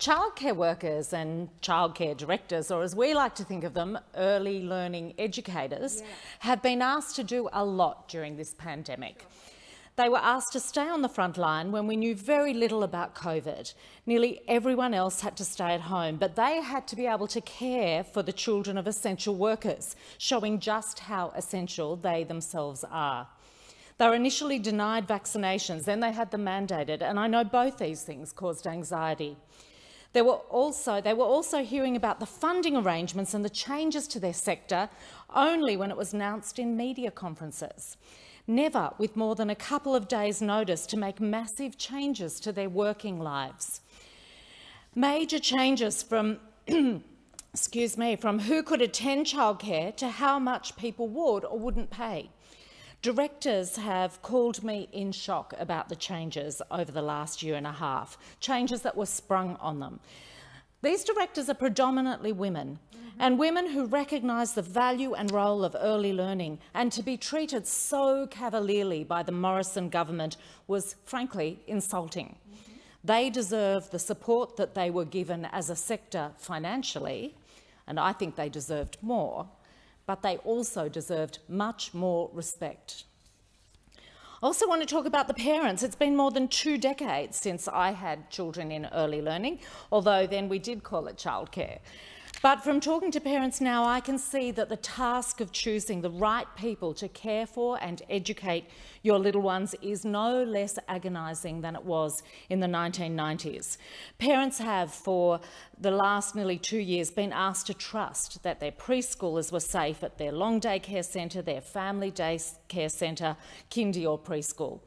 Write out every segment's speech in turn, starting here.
Childcare workers and childcare directors, or as we like to think of them, early learning educators, have been asked to do a lot during this pandemic. They were asked to stay on the front line when we knew very little about COVID. Nearly everyone else had to stay at home, but they had to be able to care for the children of essential workers, showing just how essential they themselves are. They were initially denied vaccinations, then they had them mandated, and I know both these things caused anxiety. They were also hearing about the funding arrangements and the changes to their sector only when it was announced in media conferences. Never with more than a couple of days' notice to make massive changes to their working lives. Major changes from, from who could attend childcare to how much people would or wouldn't pay. Directors have called me in shock about the changes over the last year and a half, changes that were sprung on them. These directors are predominantly women, and women who recognise the value and role of early learning, and to be treated so cavalierly by the Morrison government was, frankly, insulting. They deserve the support that they were given as a sector financially, and I think they deserved more, but they also deserved much more respect. I also want to talk about the parents. It's been more than 2 decades since I had children in early learning, although then we did call it childcare. But from talking to parents now, I can see that the task of choosing the right people to care for and educate your little ones is no less agonising than it was in the 1990s. Parents have, for the last nearly 2 years, been asked to trust that their preschoolers were safe at their long day care centre, their family day care centre, kindy or preschool.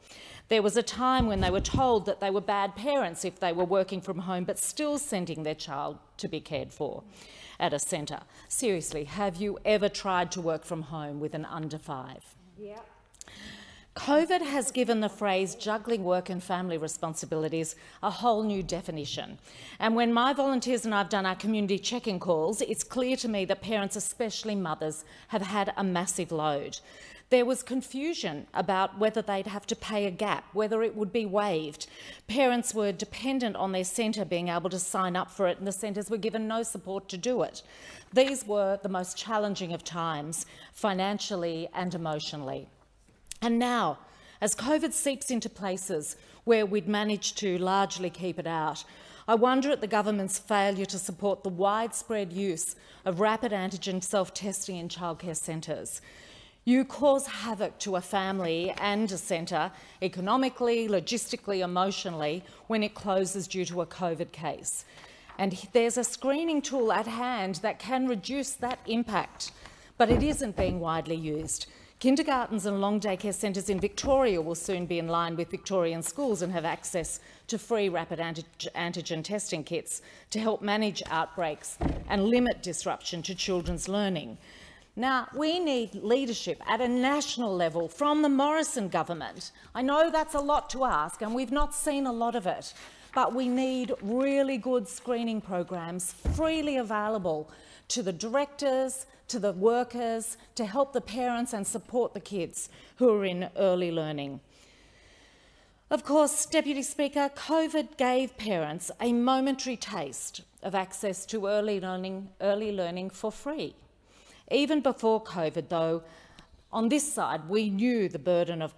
There was a time when they were told that they were bad parents if they were working from home but still sending their child to be cared for at a centre. Seriously, have you ever tried to work from home with an under 5? Yeah. COVID has given the phrase juggling work and family responsibilities a whole new definition. And when my volunteers and I have done our community check-in calls, it's clear to me that parents, especially mothers, have had a massive load. There was confusion about whether they'd have to pay a gap, whether it would be waived. Parents were dependent on their centre being able to sign up for it, and the centres were given no support to do it. These were the most challenging of times, financially and emotionally. And now, as COVID seeps into places where we'd managed to largely keep it out, I wonder at the government's failure to support the widespread use of rapid antigen self-testing in childcare centres. You cause havoc to a family and a centre, economically, logistically, emotionally, when it closes due to a COVID case. And there's a screening tool at hand that can reduce that impact, but it isn't being widely used. Kindergartens and long daycare centres in Victoria will soon be in line with Victorian schools and have access to free rapid antigen testing kits to help manage outbreaks and limit disruption to children's learning. Now, we need leadership at a national level from the Morrison government. I know that's a lot to ask, and we've not seen a lot of it, but we need really good screening programs freely available to the directors, to the workers, to help the parents and support the kids who are in early learning. Of course, Deputy Speaker, COVID gave parents a momentary taste of access to early learning for free. Even before COVID, though, on this side, we knew the burden of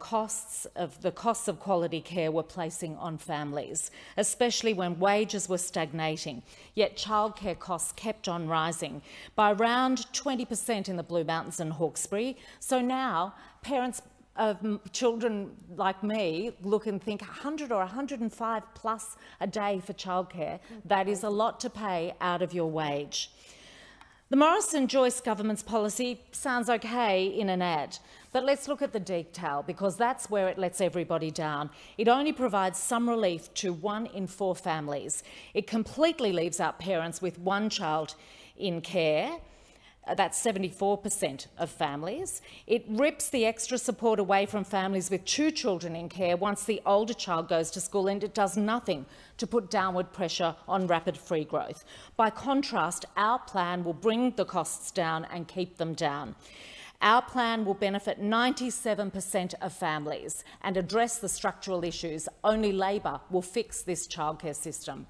the costs of quality care were placing on families, especially when wages were stagnating, yet childcare costs kept on rising by around 20% in the Blue Mountains and Hawkesbury. So now parents of children like me look and think 100 or 105 plus a day for childcare. That is a lot to pay out of your wage. The Morrison-Joyce government's policy sounds okay in an ad, but let's look at the detail, because that's where it lets everybody down. It only provides some relief to 1 in 4 families. It completely leaves out parents with 1 child in care. That's 74% of families. It rips the extra support away from families with 2 children in care once the older child goes to school, and it does nothing to put downward pressure on rapid free growth. By contrast, our plan will bring the costs down and keep them down. Our plan will benefit 97% of families and address the structural issues. Only Labor will fix this childcare system.